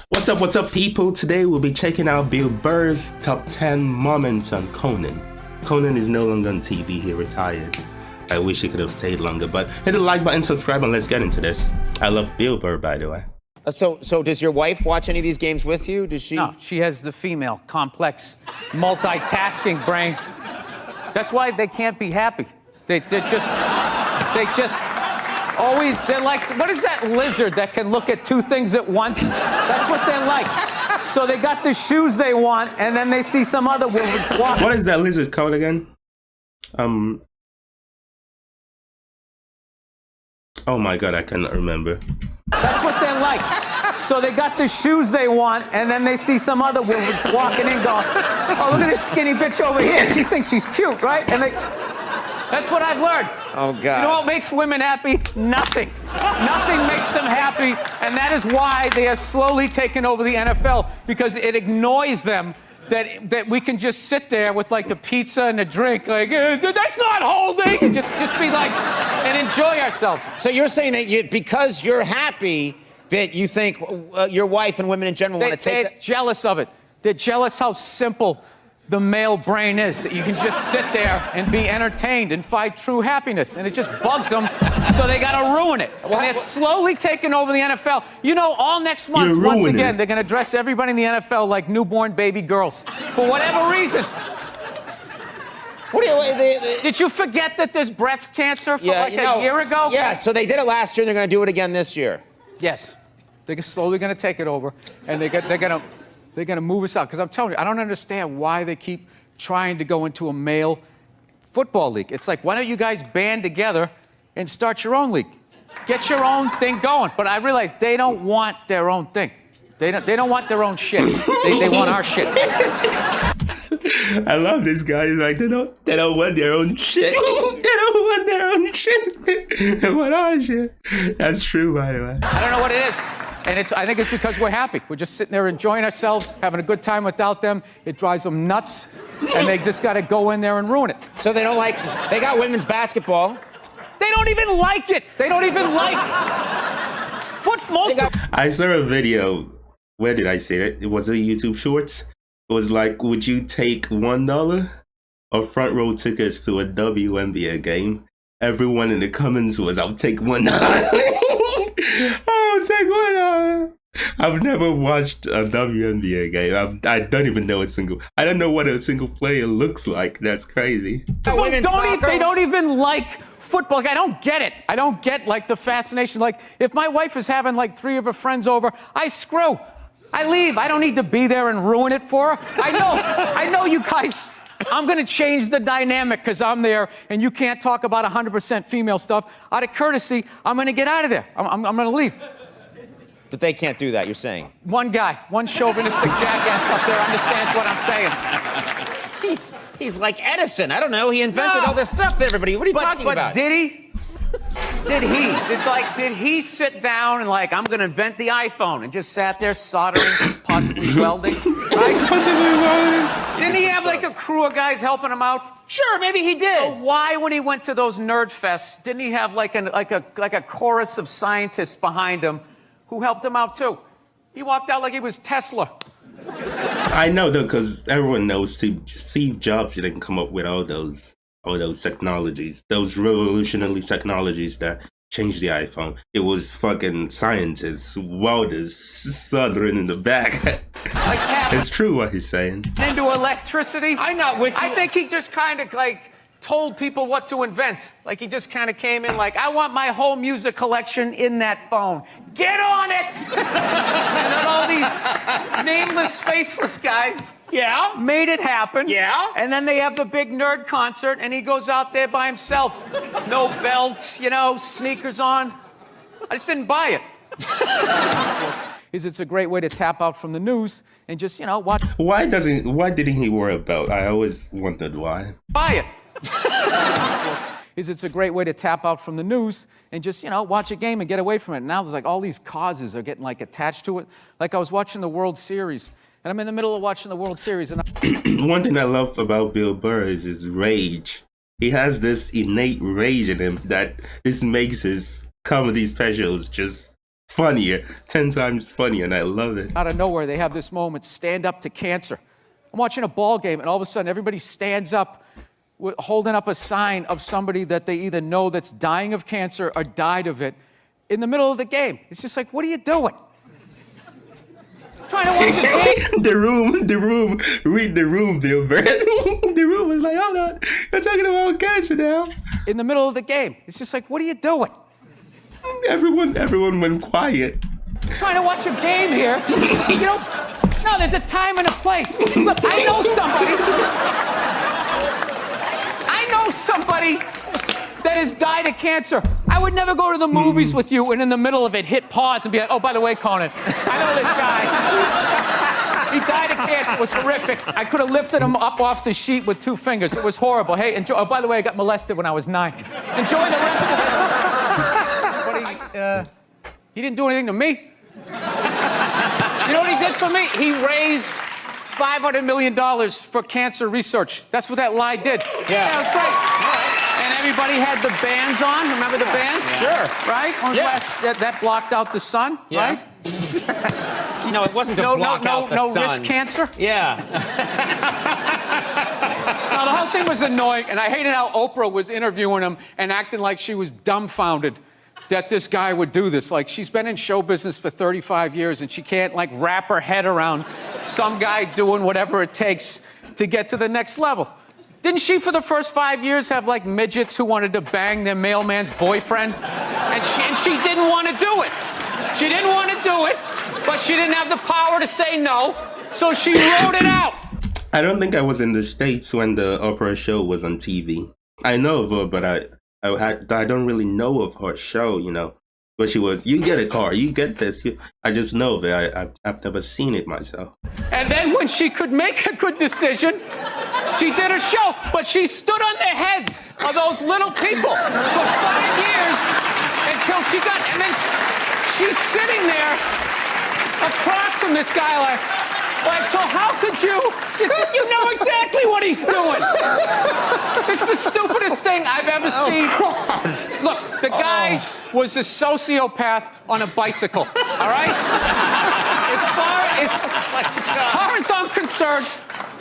What's up, people? Today we'll be checking out Bill Burr's top 10 moments on Conan. Conan is no longer on TV, he retired. I wish he could have stayed longer, but hit the like button, subscribe, and let's get into this. I love Bill Burr, by the way. So does your wife watch any of these games with you? Does she? No, she has the female, complex, multitasking brain. That's why they can't be happy. They just always, they're like, what is that lizard that can look at two things at once? That's what they're like. So they got the shoes they want, and then they see some other woman walk. What is that lizard called again? Oh my god, I cannot remember. That's what they're like. So they got the shoes they want, and then they see some other woman walking in going, oh, look at this skinny bitch over here. She thinks she's cute, right? And that's what I've learned. Oh, God. You know what makes women happy? Nothing. Nothing makes them happy, and that is why they are slowly taking over the NFL, because it annoys them that we can just sit there with like a pizza and a drink, like, that's not holding, and just be like, and enjoy ourselves. So you're saying that because you're happy that you think your wife and women in general want to take They're jealous of it. They're jealous how simple the male brain is, that you can just sit there and be entertained and find true happiness, and it just bugs them, so they got to ruin it. And they're slowly taking over the NFL. You know, all next month, once again, they're going to dress everybody in the NFL like newborn baby girls, for whatever reason. Did you forget that there's breast cancer for a year ago? Yeah, so they did it last year, and they're going to do it again this year. Yes. They're slowly going to take it over, and they're going to move us out. Because I'm telling you, I don't understand why they keep trying to go into a male football league. It's like, why don't you guys band together and start your own league? Get your own thing going. But I realize they don't want their own thing. They don't want their own shit. They want our shit. I love this guy. He's like, they don't want their own shit. They don't want their own shit. They want our shit. That's true, by the way. I don't know what it is. And I think it's because we're happy. We're just sitting there enjoying ourselves, having a good time without them. It drives them nuts, and they just got to go in there and ruin it. So they got women's basketball. They don't even like it. They don't even like football. I saw a video. Where did I see it? It was a YouTube Shorts. It was like, would you take $1 or front row tickets to a WNBA game? Everyone in the comments was, I'll take $1. I'll take $1. I've never watched a WNBA game. I don't even know I don't know what a single player looks like. That's crazy. They don't even like football. Like, I don't get it. I don't get like the fascination. Like, if my wife is having like 3 of her friends over, I screw. I leave. I don't need to be there and ruin it for her. I know you guys. I'm going to change the dynamic because I'm there, and you can't talk about 100% female stuff. Out of courtesy, I'm going to get out of there. I'm going to leave. But they can't do that, you're saying? One guy, one chauvinistic jackass up there understands what I'm saying. He's like Edison. I don't know. He invented all this stuff to everybody. What are you talking about? Did he? Did he sit down and like, I'm going to invent the iPhone, and just sat there soldering, possibly welding? Right? Didn't he have like a crew of guys helping him out? Sure, maybe he did. So why, when he went to those nerd fests, didn't he have like a chorus of scientists behind him who helped him out too? He walked out like he was Tesla. I know though, because everyone knows Steve Jobs didn't come up with all those technologies, those revolutionary technologies that changed the iPhone. It was fucking scientists, welders, soldering in the back. It's true what he's saying. Into electricity? I'm not with you. I think he just kind of like told people what to invent. Like, he just kind of came in like, I want my whole music collection in that phone. Get on it! And then all these nameless, faceless guys made it happen. Yeah. And then they have the big nerd concert, and he goes out there by himself. No belt, sneakers on. I just didn't buy it. It's a great way to tap out from the news and just, watch. Why didn't he wear a belt? I always wondered why. Buy it. It's a great way to tap out from the news and just, watch a game and get away from it. And now there's like all these causes are getting like attached to it. Like, I was watching the World Series, and I'm in the middle of watching the World Series. And one thing I love about Bill Burr is his rage. He has this innate rage in him that this makes his comedy specials just funnier, 10 times funnier, and I love it. Out of nowhere, they have this moment, stand up to cancer. I'm watching a ball game, and all of a sudden, everybody stands up, holding up a sign of somebody that they either know that's dying of cancer or died of it in the middle of the game. It's just like, what are you doing? Trying to watch the game? Read the room, Bill Burr. The room was like, hold on, you're talking about cancer now. In the middle of the game. It's just like, what are you doing? Everyone went quiet. Trying to watch a game here. You know, no, there's a time and a place. Look, I know somebody that has died of cancer. I would never go to the movies with you and in the middle of it hit pause and be like, oh, by the way, Conan, I know this guy. He died of cancer. It was horrific. I could have lifted him up off the sheet with 2 fingers. It was horrible. Hey, enjoy. Oh, by the way, I got molested when I was 9. Enjoy the rest of it. But he didn't do anything to me. You know what he did for me? He raised $500 million for cancer research. That's what that lie did. Yeah, it was great. And everybody had the bands on. Remember the bands? Sure. Right? That blocked out the sun, right? No, it wasn't to block out the sun. No risk cancer. Yeah. No, the whole thing was annoying, and I hated how Oprah was interviewing him and acting like she was dumbfounded that this guy would do this. Like, she's been in show business for 35 years, and she can't, like, wrap her head around some guy doing whatever it takes to get to the next level. Didn't she, for the first 5 years, have, like, midgets who wanted to bang their mailman's boyfriend? And she didn't want to do it. She didn't want to do it, but she didn't have the power to say no, so she wrote it out. I don't think I was in the States when the Oprah show was on TV. I know of her, but I don't really know of her show, you know. But she was, you get a car, you get this. I just know of it. I've never seen it myself. And then when she could make a good decision, she did a show. But she stood on the heads of those little people for 5 years until she got, and then she's sitting there across from this guy like, so how could you know exactly what he's doing. It's the stupidest thing I've ever seen. Look, the guy was a sociopath on a bicycle, all right? As far as I'm concerned,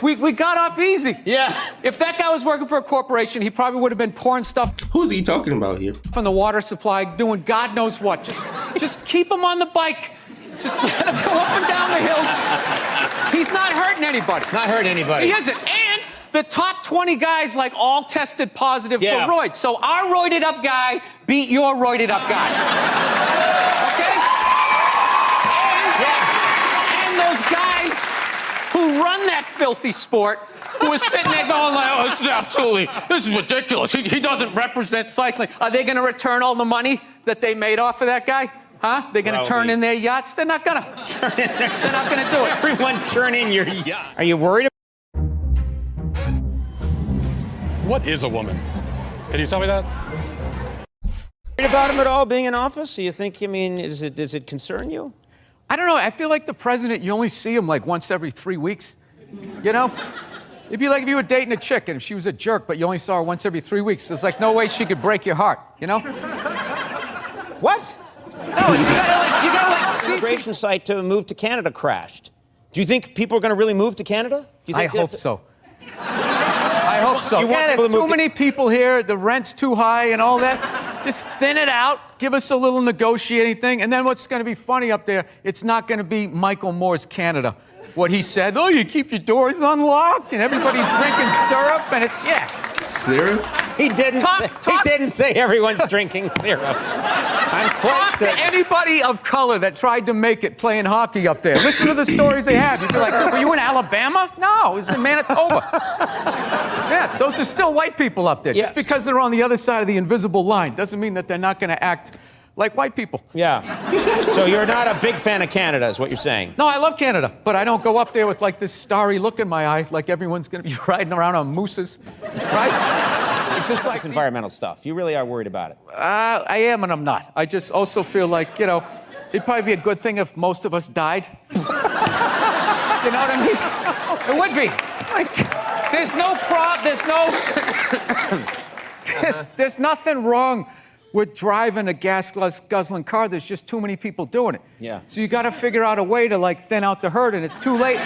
we got off easy. Yeah. If that guy was working for a corporation, he probably would have been pouring stuff Who's he talking about here? from the water supply, doing God knows what. Just keep him on the bike. Just let him go up and down the hill. He's not hurting anybody. Not hurting anybody. He isn't. And the top 20 guys, like, all tested positive for roids. So our roided up guy beat your roided up guy. Okay? And those guys who run that filthy sport, who is sitting there going like, oh, this is ridiculous. He doesn't represent cycling. Are they going to return all the money that they made off of that guy? Huh? They're going to turn in their yachts? They're not going to. They're not going to do it. Everyone turn in your yacht. Are you worried What is a woman? Can you tell me that? about him at all being in office? Do you think, does it concern you? I don't know. I feel like the president, you only see him like once every 3 weeks. You know? It'd be like if you were dating a chick and if she was a jerk, but you only saw her once every 3 weeks. There's like no way she could break your heart, you know? What? No, you gotta see. Immigration site to move to Canada crashed. Do you think people are going to really move to Canada? Do you think I hope so. I hope so. You want Yeah, people there's to move too many people here. The rent's too high and all that. Just thin it out. Give us a little negotiating thing. And then what's going to be funny up there, it's not going to be Michael Moore's Canada. What he said, oh, you keep your doors unlocked and everybody's drinking syrup and Syrup? He didn't say everyone's drinking syrup. I'm quite Talk to certain. anybody of color that tried to make it playing hockey up there. Listen to the stories they have. You'd be like, were you in Alabama? No, it was in Manitoba. Yeah, those are still white people up there. Yes. Just because they're on the other side of the invisible line doesn't mean that they're not going to act like white people. Yeah. So you're not a big fan of Canada, is what you're saying? No, I love Canada, but I don't go up there with like this starry look in my eye, like everyone's going to be riding around on mooses, right? It's just like It's environmental stuff. You really are worried about it. I am and I'm not. I just also feel like, it'd probably be a good thing if most of us died. You know what I mean? It would be. There's no there's nothing wrong with driving a gas-guzzling car. There's just too many people doing it. Yeah. So you got to figure out a way to like thin out the herd, and it's too late.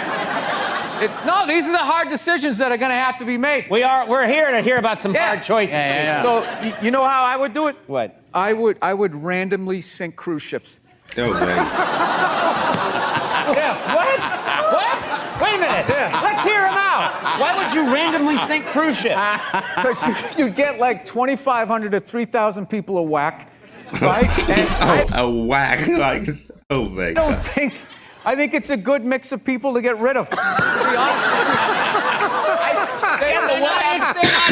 No, these are the hard decisions that are going to have to be made. We're here to hear about some hard choices. So you know how I would do it? What? I would randomly sink cruise ships. Oh, man. Yeah. What? Wait a minute. Yeah. Let's hear him out. Why would you randomly sink cruise ships? Because you get like 2,500 to 3,000 people a whack, right? And A whack. Like, oh, my I don't God. think. I think it's a good mix of people to get rid of. To be honest with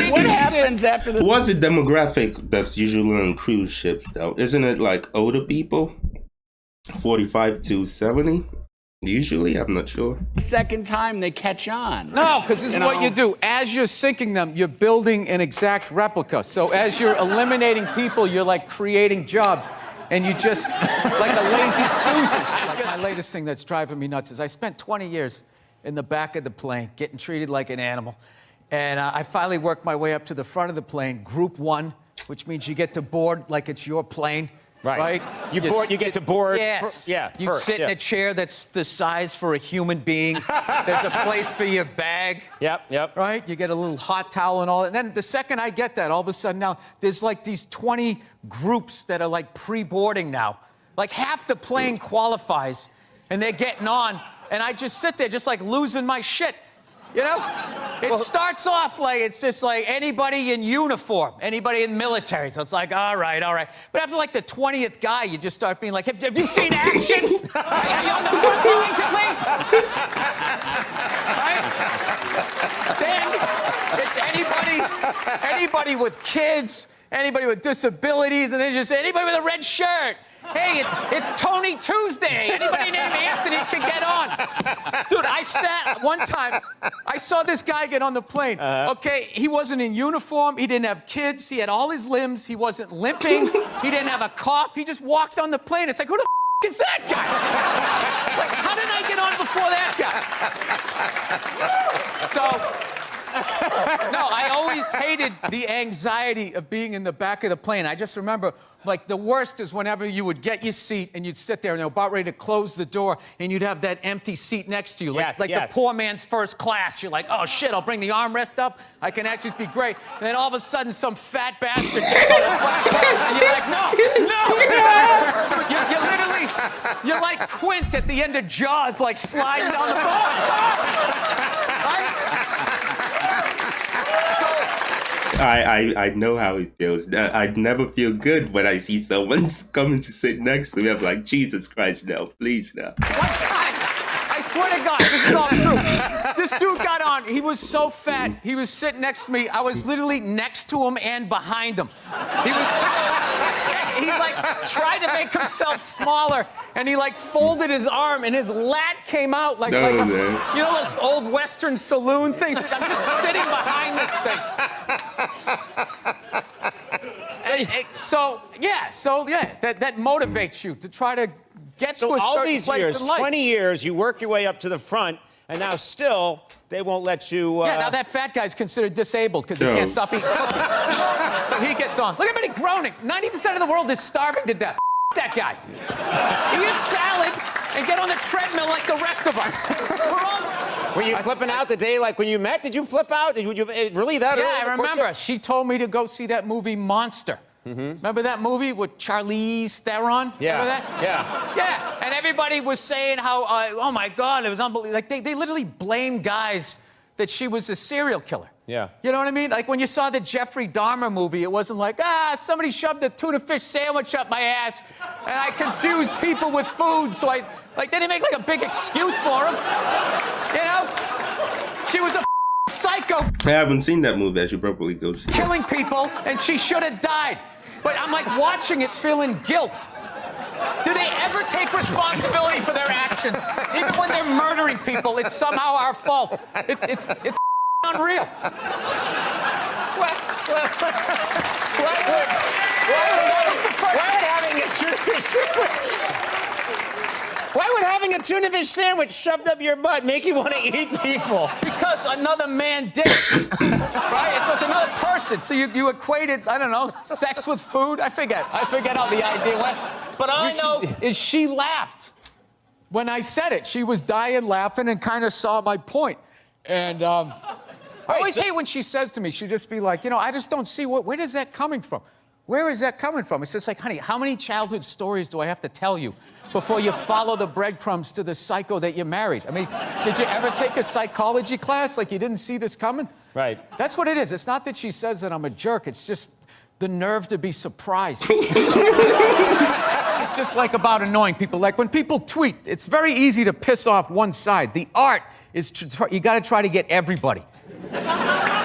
you. What happens after the... What's the demographic that's usually on cruise ships, though? Isn't it like older people? 45 to 70? Usually, I'm not sure. Second time they catch on. No, because this is what you do. As you're sinking them, you're building an exact replica. So as you're eliminating people, you're like creating jobs. And you just, like a lazy Susan. Like my latest thing that's driving me nuts is I spent 20 years in the back of the plane getting treated like an animal. And I finally worked my way up to the front of the plane, Group 1, which means you get to board like it's your plane. Right? You get to board. Yes. You first, sit in a chair that's the size for a human being. There's a place for your bag. Yep. Right? You get a little hot towel and all that. And then the second I get that, all of a sudden now, there's like these 20 groups that are like pre-boarding now. Like half the plane qualifies, and they're getting on, and I just sit there just like losing my shit. You know? It starts off like it's just like anybody in uniform, anybody in military. So it's like, all right. But after like the 20th guy, you just start being like, have you seen action? Are you on the front lines at least? Right? Then it's anybody with kids, anybody with disabilities, and then just anybody with a red shirt. Hey, it's Tony Tuesday. Anybody named Anthony can get on. Dude, I sat one time, I saw this guy get on the plane. Okay, he wasn't in uniform. He didn't have kids. He had all his limbs. He wasn't limping. He didn't have a cough. He just walked on the plane. It's like, who the is that guy? Like, how did I get on before that guy? So... No, I always hated the anxiety of being in the back of the plane. I just remember, like, the worst is whenever you would get your seat and you'd sit there and they were about ready to close the door and you'd have that empty seat next to you. Like, the poor man's first class. You're like, oh, shit, I'll bring the armrest up. I can actually be great. And then all of a sudden, some fat bastard gets on the platform and you're like, no. You're like Quint at the end of Jaws, like sliding down the bar. Right? I know how it feels. I never feel good when I see someone's coming to sit next to me. I'm like, Jesus Christ, no, please, no. One time, I swear to God, this is all true. This dude got on. He was so fat. He was sitting next to me. I was literally next to him and behind him. He like tried to make himself smaller, and he like folded his arm, and his lat came out like you know those old Western saloon things. I'm just sitting behind this thing. So that motivates you to try to get to a certain all these place years, in life. 20 years, you work your way up to the front, and now still they won't let you. Yeah, now that fat guy's considered disabled because he can't stop eating cookies. So he gets on. Look at everybody groaning. 90% of the world is starving to death. That guy. Eat a salad and get on the treadmill like the rest of us. Were you flipping out the day like when you met? Did you flip out? Did you really that early? Yeah, I remember. She told me to go see that movie Monster. Remember that movie with Charlize Theron? Yeah. Remember that? Yeah. And everybody was saying how, oh my God, it was unbelievable. Like they literally blamed guys that she was a serial killer. Yeah. You know what I mean? Like when you saw the Jeffrey Dahmer movie, it wasn't like, somebody shoved a tuna fish sandwich up my ass and I confused people with food. So they didn't make like a big excuse for him. You know? She was a psycho. I haven't seen that movie. I should probably go see it. Killing people, and she should have died. But I'm like watching it feeling guilt. Do they ever take responsibility for their actions? Even when they're murdering people, it's somehow our fault. It's unreal. Why would having a tuna fish sandwich? Why would having a tuna fish sandwich shoved up your butt make you want to eat people? Because another man did it. Right? So it's another person. So you equated, I don't know, sex with food? I forget how the idea went. But all I know is she laughed when I said it. She was dying laughing and kind of saw my point. And I always hate when she says to me, she'll just be like, I just don't see where is that coming from? Where is that coming from? It's just like, honey, how many childhood stories do I have to tell you before you follow the breadcrumbs to the psycho that you married? I mean, did you ever take a psychology class like you didn't see this coming? Right. That's what it is. It's not that she says that I'm a jerk. It's just the nerve to be surprised. It's just like about annoying people. Like when people tweet, it's very easy to piss off one side. The art is you got to try to get everybody.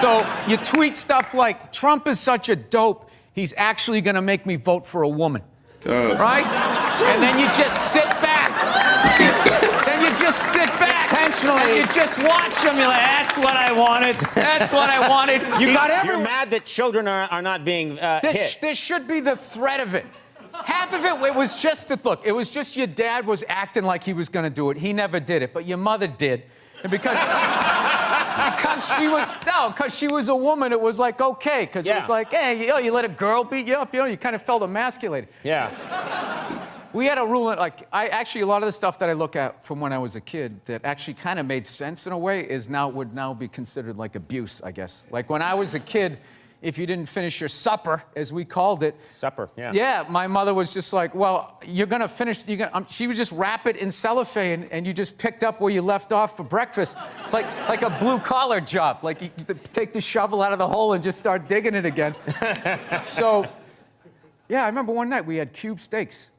So you tweet stuff like, Trump is such a dope, he's actually going to make me vote for a woman. Right? And then you just sit back. Intentionally. And you just watch them. You're like, that's what I wanted. That's what I wanted. You're mad that children are not being hit. There should be the threat of it. Half of it was just it was just your dad was acting like he was going to do it. He never did it, but your mother did. And because she was a woman, it was like, okay. Because it was like, hey, you let a girl beat you up, you kind of felt emasculated. Yeah. We had a rule, a lot of the stuff that I look at from when I was a kid that actually kind of made sense in a way would now be considered like abuse, I guess. Like when I was a kid, if you didn't finish your supper, as we called it. Supper, yeah. Yeah, my mother was just like, well, you're going to finish, she would just wrap it in cellophane and you just picked up where you left off for breakfast. Like a blue-collar job. Like you take the shovel out of the hole and just start digging it again. So, yeah, I remember one night we had cube steaks,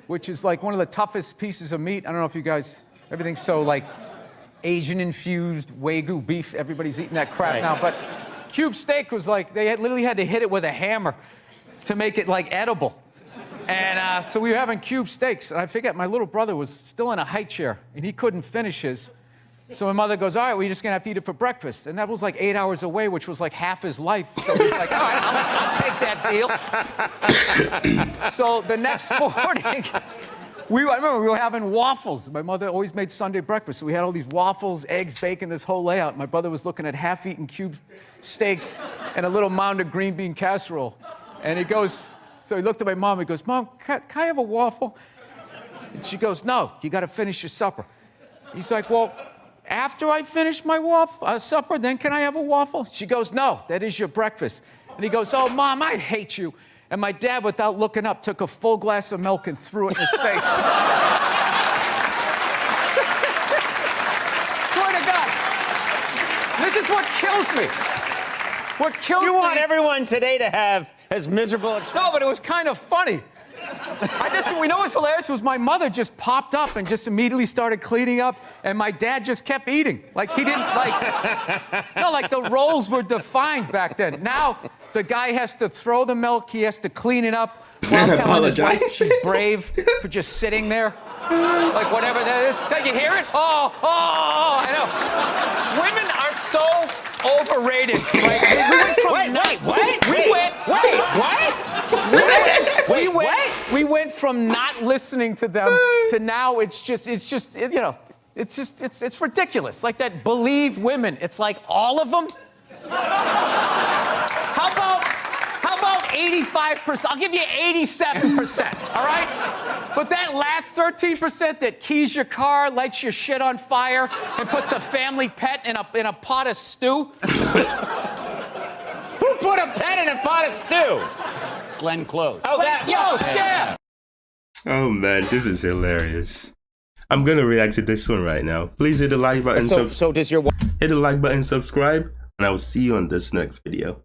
which is like one of the toughest pieces of meat. I don't know if you guys, everything's so like Asian-infused Wagyu beef. Everybody's eating that crap now, but cube steak was like, literally had to hit it with a hammer to make it like edible. And so we were having cube steaks. And I forget, my little brother was still in a high chair and he couldn't finish his. So my mother goes, all right, we're just gonna have to eat it for breakfast. And that was like 8 hours away, which was like half his life. So he's like, all right, I'll take that deal. So the next morning, I remember we were having waffles. My mother always made Sunday breakfast. So we had all these waffles, eggs, bacon, this whole layout. My brother was looking at half-eaten cube steaks and a little mound of green bean casserole. And he looked at my mom, he goes, Mom, can I have a waffle? And she goes, no, you gotta finish your supper. He's like, well, after I finish my supper, then can I have a waffle? She goes, no, that is your breakfast. And he goes, oh, Mom, I hate you. And my dad, without looking up, took a full glass of milk and threw it in his face. Swear to God. This is what kills me. What kills me. You want everyone today to have as miserable a No, but it was kind of funny. We know what's hilarious was my mother just popped up and just immediately started cleaning up, and my dad just kept eating. Like he didn't like the roles were defined back then. Now the guy has to throw the milk, he has to clean it up while telling his wife she's brave for just sitting there. Like whatever that is. Can you hear it? Oh, I know. Women are so overrated. Like, we went from not listening to them to now it's ridiculous. Like that believe women. It's like all of them. How about 85%? I'll give you 87%, all right? But that last 13% that keys your car, lights your shit on fire, and puts a family pet in a pot of stew. Who put a pet in a pot of stew? Glenn Close. Oh, Glenn Close, yeah. Oh man, this is hilarious. I'm gonna react to this one right now. Please hit the like button. So does your wife? Hit the like button, subscribe, and I will see you on this next video.